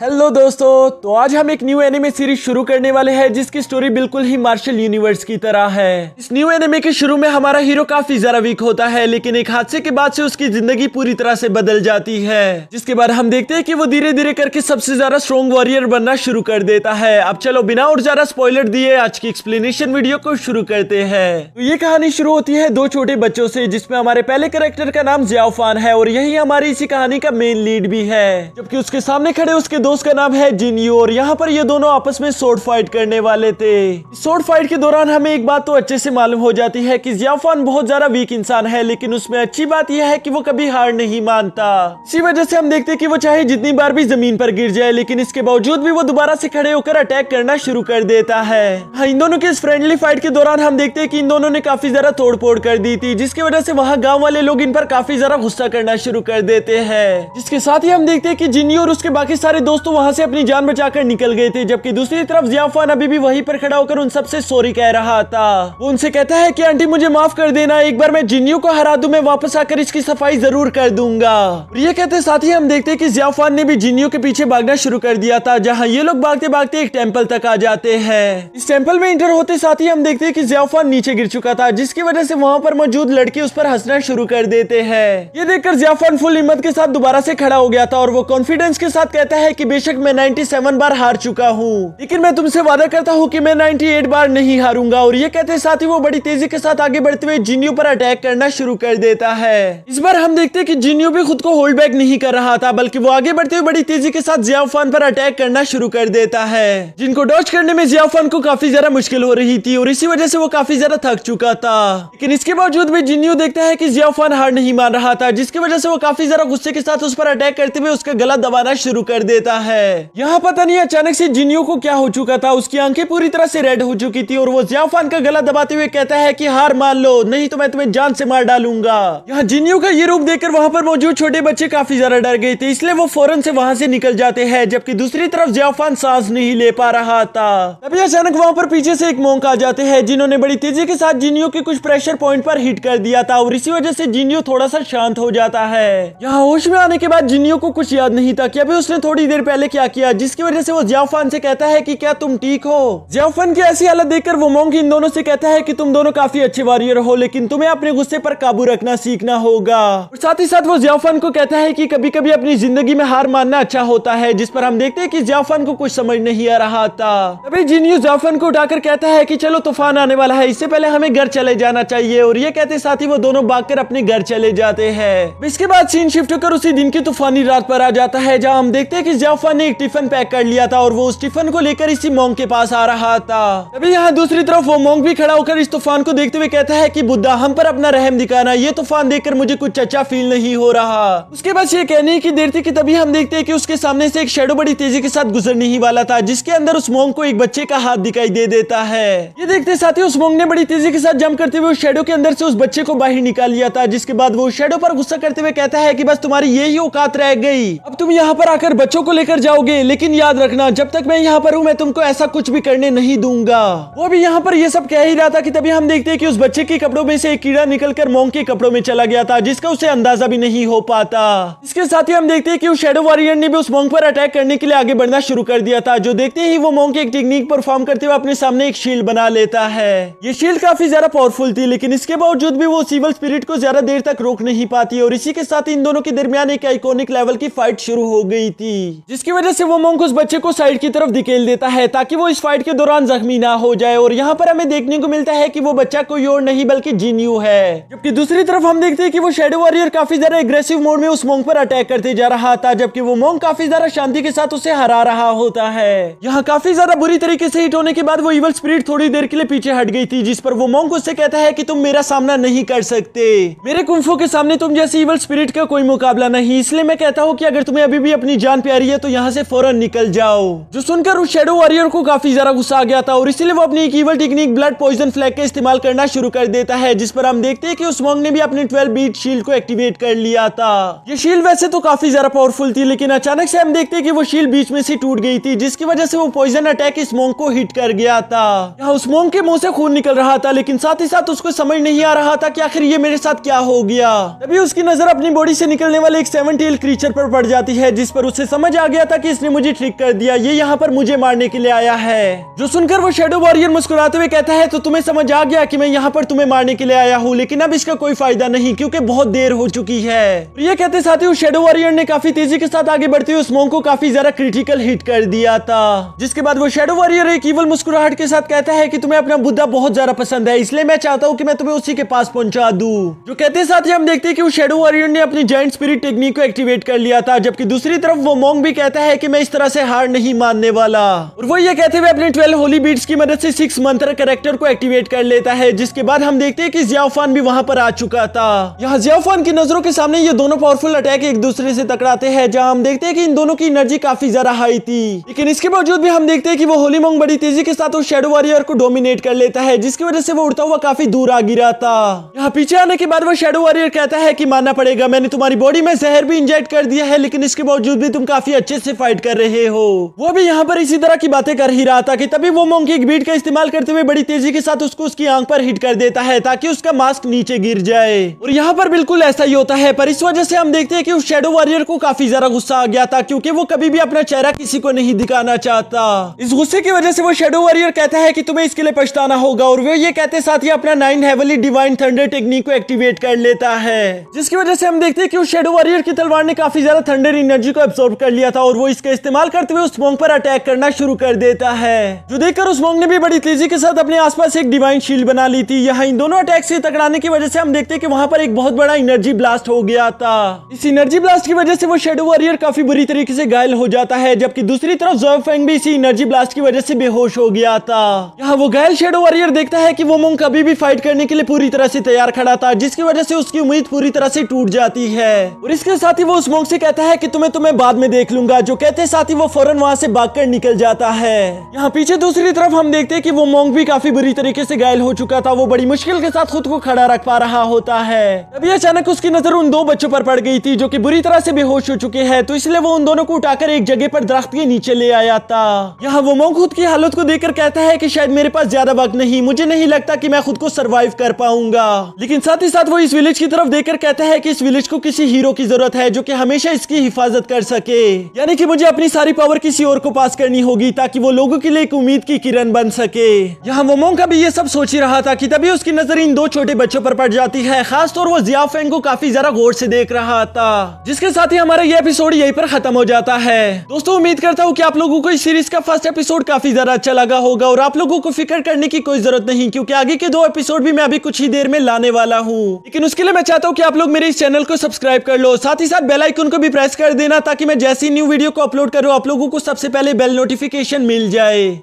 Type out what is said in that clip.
Hello दोस्तों, तो आज हम एक न्यू एनिमे सीरीज शुरू करने वाले हैं जिसकी स्टोरी बिल्कुल ही मार्शल यूनिवर्स की तरह है। इस न्यू एनिमे के शुरू में हमारा हीरो काफी ज्यादा वीक होता है, लेकिन एक हादसे के बाद से उसकी जिंदगी पूरी तरह से बदल जाती है, जिसके बाद हम देखते हैं कि वो धीरे धीरे करके सबसे ज्यादा स्ट्रॉन्ग वॉरियर बनना शुरू कर देता है। अब चलो बिना और ज्यादा स्पॉइलर दिए आज की एक्सप्लेनेशन वीडियो को शुरू करते हैं। तो ये कहानी शुरू होती है दो छोटे बच्चों से, जिसमें हमारे पहले कैरेक्टर का नाम ज़ियाओफान है और यही हमारी इसी कहानी का मेन लीड भी है, जबकि उसके सामने खड़े उसके दोस्त का नाम है जिन्यू। और यहाँ पर ये दोनों आपस में स्वॉर्ड फाइट करने वाले थे। स्वॉर्ड फाइट के दौरान हमें एक बात तो अच्छे से मालूम हो जाती है कि ज़ियाओफान बहुत ज्यादा वीक इंसान है, लेकिन उसमें अच्छी बात यह है कि वो कभी हार नहीं मानता। इसी वजह से हम देखते हैं कि वो चाहे जितनी बार भी जमीन पर गिर जाए, लेकिन इसके बावजूद भी वो दोबारा से खड़े होकर अटैक करना शुरू कर देता है। हाँ, इन दोनों के इस फ्रेंडली फाइट के दौरान हम देखते हैं कि इन दोनों ने काफी ज्यादा तोड़फोड़ कर दी थी, जिसकी वजह से वहाँ गाँव वाले लोग इन पर काफी ज्यादा गुस्सा करना शुरू कर देते हैं। जिसके साथ ही हम देखते हैं कि जिन्यू और उसके बाकी सारे दोस्तों वहाँ से अपनी जान बचाकर निकल गए थे, जबकि दूसरी तरफ ज़ियाओफान अभी भी वहीं पर खड़ा होकर उन सबसे सॉरी कह रहा था। वो उनसे कहता है कि आंटी मुझे माफ कर देना, एक बार मैं जिन्यू को हरा दूं, मैं वापस आकर इसकी सफाई जरूर कर दूंगा। और ये कहते साथ ही हम देखते हैं कि ज़ियाओफान ने भी जिन्यू के पीछे भागना शुरू कर दिया था, जहाँ ये लोग भागते भागते एक टेम्पल तक आ जाते हैं। इस टेम्पल में इंटर होते साथ ही हम देखते हैं कि ज़ियाओफान नीचे गिर चुका था, जिसकी वजह से वहाँ पर मौजूद लड़के उस पर हंसना शुरू कर देते हैं। ये देखकर ज़ियाओफान फुल हिम्मत के साथ दोबारा से खड़ा हो गया था और वो कॉन्फिडेंस के साथ कहता है कि बेशक मैं 97 बार हार चुका हूँ, लेकिन मैं तुमसे वादा करता हूँ कि मैं 98 बार नहीं हारूंगा। और ये कहते साथ ही वो बड़ी तेजी के साथ आगे बढ़ते हुए जिन्यू पर अटैक करना शुरू कर देता है। इस बार हम देखते हैं कि जिन्यू भी खुद को होल्ड बैक नहीं कर रहा था, बल्कि वो आगे बढ़ते हुए बड़ी तेजी के साथ ज़ियाओफान पर अटैक करना शुरू कर देता है, जिनको डॉज करने में ज़ियाओफान को काफी ज्यादा मुश्किल हो रही थी और इसी वजह से वो काफी ज्यादा थक चुका था। लेकिन इसके बावजूद भी जिन्यू देखता है कि ज़ियाओफान हार नहीं मान रहा था, जिसकी वजह से वो काफी ज्यादा गुस्से के साथ उस पर अटैक करते हुए उसका गला दबाना शुरू कर देता है। यहाँ पता नहीं अचानक से जिन्यू को क्या हो चुका था, उसकी आंखें पूरी तरह से रेड हो चुकी थी और वो ज़ियाओफान का गला दबाते हुए कहता है कि हार मान लो, नहीं तो मैं तुम्हें जान से मार डालूंगा। यहाँ जिन्यू का ये रूप देखकर वहाँ पर मौजूद छोटे बच्चे काफी ज्यादा डर गए थे, इसलिए वो फौरन से वहाँ से निकल जाते हैं, जबकि दूसरी तरफ ज़ियाओफान सांस नहीं ले पा रहा था। तभी अचानक वहाँ पर पीछे से एक मोंक आ जाते हैं, जिन्होंने बड़ी तेजी के साथ जिन्यू के कुछ प्रेशर पॉइंट पर हिट कर दिया था और इसी वजह से जिन्यू थोड़ा सा शांत हो जाता है। यहाँ होश में आने के बाद जिन्यू को कुछ याद नहीं था कि अभी उसने थोड़ी देर पहले क्या किया, जिसकी वजह से वो ज़ियाओफान से कहता है कि क्या तुम ठीक हो। ज़ियाओफान की ऐसी हालत देखकर वो मोंक इन दोनों से कहता है कि तुम दोनों काफी अच्छे वॉरियर हो, लेकिन तुम्हें अपने गुस्से पर काबू रखना सीखना होगा। और साथ ही साथ वो ज़ियाओफान को कहता है कि कभी कभी अपनी जिंदगी में हार मानना अच्छा होता है, जिस पर हम देखते हैं कि ज़ियाओफान को कुछ समझ नहीं आ रहा था। तभी जिन्यू ज़ियाओफान को उठाकर कहता है कि चलो तूफान आने वाला है, इससे पहले हमें घर चले जाना चाहिए। और ये कहते साथ ही वो दोनों भागकर अपने घर चले जाते हैं। इसके बाद सीन शिफ्ट होकर उसी दिन की तूफानी रात पर आ जाता है, जहाँ हम देखते हैं कि ज़ियाओफान ने एक टिफिन पैक कर लिया था और वो उस टिफिन को लेकर इसी मोंक के पास आ रहा था। तभी यहाँ दूसरी तरफ वो मोंक भी खड़ा होकर इस तूफान को देखते हुए कहता है कि बुद्धा हम पर अपना रहम दिखाना, ये तूफान देखकर मुझे कुछ अच्छा फील नहीं हो रहा। उसके बाद ये कहने की देर थी कि तभी हम देखते हैं कि उसके सामने से एक शैडो बड़ी तेजी के साथ गुजरने ही वाला था, जिसके अंदर उस मोंक को एक बच्चे का हाथ दिखाई दे देता है। ये देखते साथ ही उस मोंक ने बड़ी तेजी के साथ जंप करते हुए उस शैडो के अंदर से उस बच्चे को बाहर निकाल लिया था, जिसके बाद वो शैडो पर गुस्सा करते हुए कहता है कि बस तुम्हारी यही औकात रह गई, अब तुम यहाँ पर आकर बच्चों को लेकर जाओगे, लेकिन याद रखना जब तक मैं यहाँ पर हूँ मैं तुमको ऐसा कुछ भी करने नहीं दूंगा। वो भी यहाँ पर ये सब कह ही रहा था कि तभी हम देखते हैं कि उस बच्चे के कपड़ों में से एक कीड़ा निकलकर मोंक के कपड़ों में चला गया था, जिसका उसे अंदाजा भी नहीं हो पाता। इसके साथ ही हम देखते हैं कि उस शैडो वॉरियर ने भी उस मोंक पर अटैक करने के लिए आगे बढ़ना शुरू कर दिया था, जो देखते ही वो मोंक एक टेक्निक परफॉर्म करते हुए अपने सामने एक शील्ड बना लेता है। ये शील्ड काफी ज्यादा पावरफुल थी, लेकिन इसके बावजूद भी वो इविल स्पिरिट को ज्यादा देर तक रोक नहीं पाती और इसी के साथ इन दोनों के दरमियान एक आइकॉनिक लेवल की फाइट शुरू हो गई थी, जिसकी वजह से वो मोंक उस बच्चे को साइड की तरफ धकेल देता है ताकि वो इस फाइट के दौरान जख्मी ना हो जाए। और यहाँ पर हमें देखने को मिलता है कि वो बच्चा कोई और नहीं बल्कि जिन्यू है, जबकि दूसरी तरफ हम देखते हैं कि वो शैडो वॉरियर काफी ज्यादा एग्रेसिव मोड में उस मोंक पर अटैक करते जा रहा था, जबकि वो मोंक काफी ज्यादा शांति के साथ उसे हरा रहा होता है। यहाँ काफी ज्यादा बुरी तरीके से हिट होने के बाद वो इविल स्पिरिट थोड़ी देर के लिए पीछे हट गई थी, जिस पर वो मोंक उससे कहता है कि तुम मेरा सामना नहीं कर सकते, मेरे कुंफू के सामने तुम जैसे इविल स्पिरिट का कोई मुकाबला नहीं, इसलिए मैं कहता हूँ कि अगर तुम्हें अभी भी अपनी जान प्यारी है तो यहाँ से फौरन निकल जाओ। जो सुनकर उस शैडो वॉरियर को काफी ज्यादा गुस्सा आ गया था और इसीलिए वो अपनी एक evil technique blood poison flag का इस्तेमाल करना शुरू कर देता है, जिस पर हम देखते हैं कि उस मोंक ने भी अपनी 12 बीट शील्ड को एक्टिवेट कर लिया था। ये शील्ड वैसे तो काफी ज्यादा पावरफुल थी, लेकिन अचानक से हम देखते हैं कि वो शील्ड बीच में से टूट गई थी, जिसकी वजह से वो पॉइजन अटैक इस मोंक को हिट कर गया था। यहाँ उस मोंक के मुंह से खून निकल रहा था, लेकिन साथ ही साथ उसको समझ नहीं आ रहा था कि आखिर ये मेरे साथ क्या हो गया। तभी उसकी नजर अपनी बॉडी से निकलने वाले एक 7 टेल क्रीचर पर पड़ जाती है, जिस पर उसे समझ आ आ गया था कि इसने मुझे ट्रिक कर दिया, ये यहाँ पर मुझे मारने के लिए आया है। जो सुनकर वो शैडो वॉरियर मुस्कुराते हुए कहता है तो तुम्हें समझ आ गया कि मैं यहाँ पर तुम्हें मारने के लिए आया हूँ, लेकिन अब इसका कोई फायदा नहीं क्योंकि बहुत देर हो चुकी है। ये कहते साथ ही उस शैडो वॉरियर ने काफी तेजी के साथ आगे बढ़ते हुए उस मोंग को काफी ज्यादा क्रिटिकल हिट कर दिया था। जिसके बाद वो शैडो वॉरियर एक इवल मुस्कुराहट के साथ कहता है कि तुम्हें अपना बुद्धा बहुत ज्यादा पसंद है, इसलिए मैं चाहता हूँ कि मैं तुम्हें उसी के पास पहुंचा दूं। जो कहते साथ ही हम देखते हैं कि उस शैडो वॉरियर ने अपनी जायंट स्पिरिट टेक्निक को एक्टिवेट कर लिया था, जबकि दूसरी तरफ वो मोंग भी कहता है कि मैं इस तरह से हार नहीं मानने वाला। और वो ये कहते हुए अपने 12 होली बीट्स की मदद से 6 मंत्र कैरेक्टर को एक्टिवेट कर लेता है। जिसके बाद हम देखते हैं कि ज़ियाओफान भी वहां पर आ चुका था। यहाँ ज़ियाओफान की नजरों के सामने ये दोनों पावरफुल अटैक एक दूसरे से टकराते हैं, जहां हम देखते हैं कि इन दोनों की एनर्जी काफी ज्यादा हाई थी। लेकिन इसके बावजूद भी हम देखते हैं कि वो होली मोंग बड़ी तेजी के साथ उस शैडो वॉरियर को डोमिनेट कर लेता है, जिसकी वजह से वो उड़ता हुआ काफी दूर आ गिरा था। यहाँ पीछे आने के बाद वो शैडो वॉरियर कहता है कि मानना पड़ेगा, मैंने तुम्हारी बॉडी में जहर भी इंजेक्ट कर दिया है, लेकिन इसके बावजूद भी तुम काफी अच्छे से फाइट कर रहे हो। वो भी यहाँ पर इसी तरह की बातें कर ही रहा था कि तभी वो मोंग एक बीट का इस्तेमाल करते हुए बड़ी तेजी के साथ उसको उसकी आंख पर हिट कर देता है ताकि उसका मास्क नीचे गिर जाए। और यहाँ पर बिल्कुल ऐसा ही होता है, पर इस वजह से हम देखते हैं कि उस शैडो वॉरियर को काफी ज्यादा गुस्सा आ गया था, क्योंकि वो कभी भी अपना चेहरा किसी को नहीं दिखाना चाहता। इस गुस्से की वजह से वो शैडो वॉरियर कहता है कि तुम्हें इसके लिए पछताना होगा, और वो ये कहते साथ ही अपना 9 हेवनली डिवाइन थंडर टेक्निक को एक्टिवेट कर लेता है। जिसकी वजह से हम देखते हैं कि उस शैडो वॉरियर की तलवार ने काफी ज्यादा थंडर एनर्जी को एब्सॉर्ब कर लिया था, और वो इसका इस्तेमाल करते हुए उस मोंग पर अटैक करना शुरू कर देता है। जो देखकर उस मोंग ने भी बड़ी तेजी के साथ अपने आसपास एक डिवाइन शील्ड बना ली थी। यहाँ इन दोनों अटैक से टकराने की वजह से हम देखते हैं कि वहां पर एक बहुत बड़ा एनर्जी ब्लास्ट हो गया था। इस एनर्जी ब्लास्ट की वजह से वो शैडो वॉरियर काफी बुरी तरीके से घायल हो जाता है, जबकि दूसरी तरफ ज़ोफेंग भी इसी एनर्जी ब्लास्ट की वजह से बेहोश हो गया था। यहाँ वो घायल शैडो वॉरियर देखता है कि वो मोंग कभी भी फाइट करने के लिए पूरी तरह से तैयार खड़ा था, जिसकी वजह से उसकी उम्मीद पूरी तरह से टूट जाती है। और इसके साथ ही वो उस मोंग से कहता है कि तुम्हें बाद में देख लूंगा। जो कहते साथ ही वो फौरन वहां से भागकर निकल जाता है। यहाँ पीछे दूसरी तरफ हम देखते हैं कि वो मोंग भी काफी बुरी तरीके से घायल हो चुका था। वो बड़ी मुश्किल के साथ खुद को खड़ा रख पा रहा होता है। तभी अचानक उसकी नजर उन 2 बच्चों पर पड़ गई थी जो कि बुरी तरह से बेहोश हो चुके हैं, तो इसलिए वो उन दोनों को उठाकर एक जगह पर दरख्त के नीचे ले आया था। यहाँ वो मोंग खुद की हालत को देखकर कहता है कि शायद मेरे पास ज्यादा वक्त नहीं, मुझे नहीं लगता कि मैं खुद को सरवाइव कर पाऊंगा। लेकिन साथ ही साथ वो इस विलेज की तरफ देखकर कहता है कि इस विलेज को किसी हीरो की जरूरत है जो कि हमेशा इसकी हिफाजत कर सके, यानी कि मुझे अपनी सारी पावर किसी और को पास करनी होगी ताकि वो लोगों के लिए एक उम्मीद की किरण बन सके। यहाँ वो मोंग का भी ये सब सोच ही रहा था कि तभी उसकी नजर इन 2 छोटे बच्चों पर पड़ जाती है। खास तौर वो ज़ियाओफेंग को काफी ज्यादा गौर से देख रहा था। जिसके साथ ही हमारा ये एपिसोड यहीं पर खत्म हो जाता है। दोस्तों उम्मीद करता हूँ कि आप लोगों को इस सीरीज का फर्स्ट एपिसोड काफी ज्यादा अच्छा लगा होगा, और आप लोगों को फिक्र करने की कोई जरूरत नहीं, क्योंकि आगे के 2 एपिसोड भी मैं अभी कुछ ही देर में लाने वाला हूँ। लेकिन उसके लिए मैं चाहता हूँ कि आप लोग मेरे इस चैनल को सब्सक्राइब कर लो, साथ ही साथ बेल आइकन को भी प्रेस कर देना ताकि मैं जैसी न्यू वीडियो को अपलोड करूँ आप लोगों को सबसे पहले बेल नोटिफिकेशन मिल जाए।